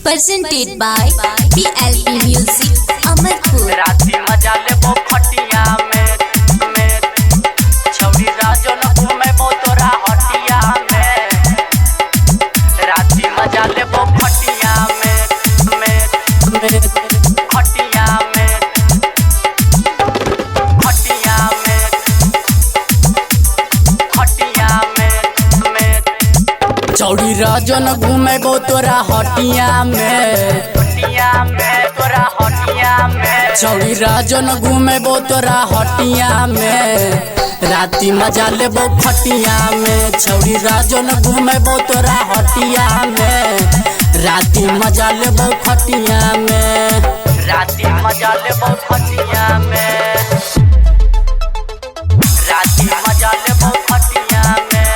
presented by PLP Music Amarpur। राती मजा ले वो खटिया में छौरी राजन घूमे वो तोरा हटिया में। राती मजा ले वो खटिया में खटिया में खटिया में खटिया में छौरी राजन घूमे वो तोरा हटिया में तोरा हटिया में। छौरी राजन घूमे वो तोरा हटिया में राती मजा ले वो खटिया में। छौरी राजन घूमे वो तोरा हटिया में राती मजा ले वो खटिया में। राती मजा ले वो खटिया में। राती मजा ले वो खटिया में।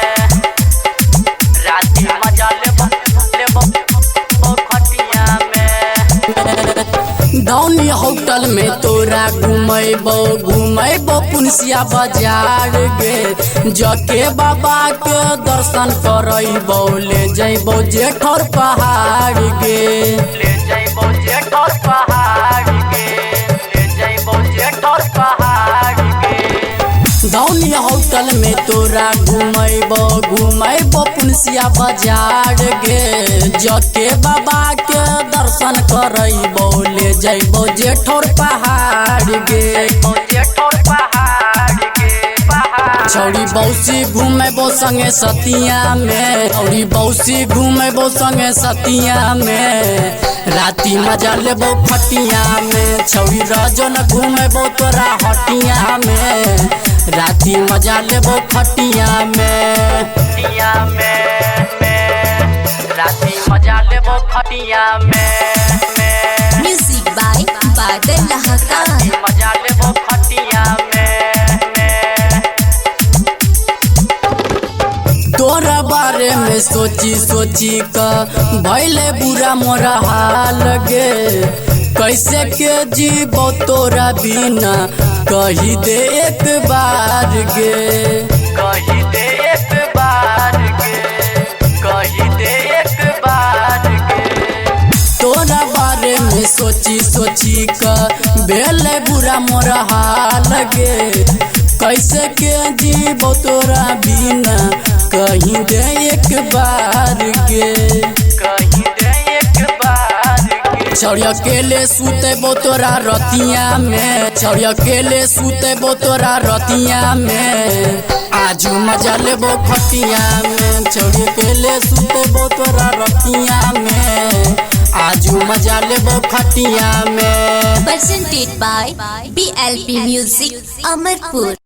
राती मजा ले वो खटिया में। धौनी होटल में तोरा घूमेबो पुनसिया बाजार गे। जके बाबा के दर्शन करैबो ले जैबो जेठर पहाड़ गे। ले जैबो जेठर पहाड़ गे। ले जैबो जेठर पहाड़ गे। धौनी होटल में तोरा घूमेबो पुनसिया बाजार गे। जके बाबा के दर्शन करैबो ले जैबो जेठर पहाड़ गे। जेठर पहाड़ गे। छौरी बौसी घूमेबो संगे सतिया में। छौरी बौसी घूमेबो संगे सतिया में राती मजा लेबो खटिया में। छौरी राजन घूमेबो तोरा हटिया में राती मजा लेबो खटिया में। खटिया में राती मजा लेबो खटिया में। Music by Badal Hakan। मजा लेबो खटिया में। तोरा बारे में सोची का भैले बुरा मोरा हाल गे। कैसे के जीवो तोरा बिना कही दे एक बार गे। कही दे एक बार गे। कही दे एक बार गे। तोरा बारे में सोची का भेले बुरा मोरा हाल गे। कैसे के जीवो तोरा बिना कहीं दे एक बार गे। कही दे एक बार गे। छौरी अकेले सुतेबो तोरा रतिया में। छौरी अकेले सुतेबो तोरा रतिया में आजू मजा लेबो खटिया में। छौरी अकेले सुतेबो तोरा रतिया में आजू मजा लेबो खटिया में। Presented by PLP Music Amarpur।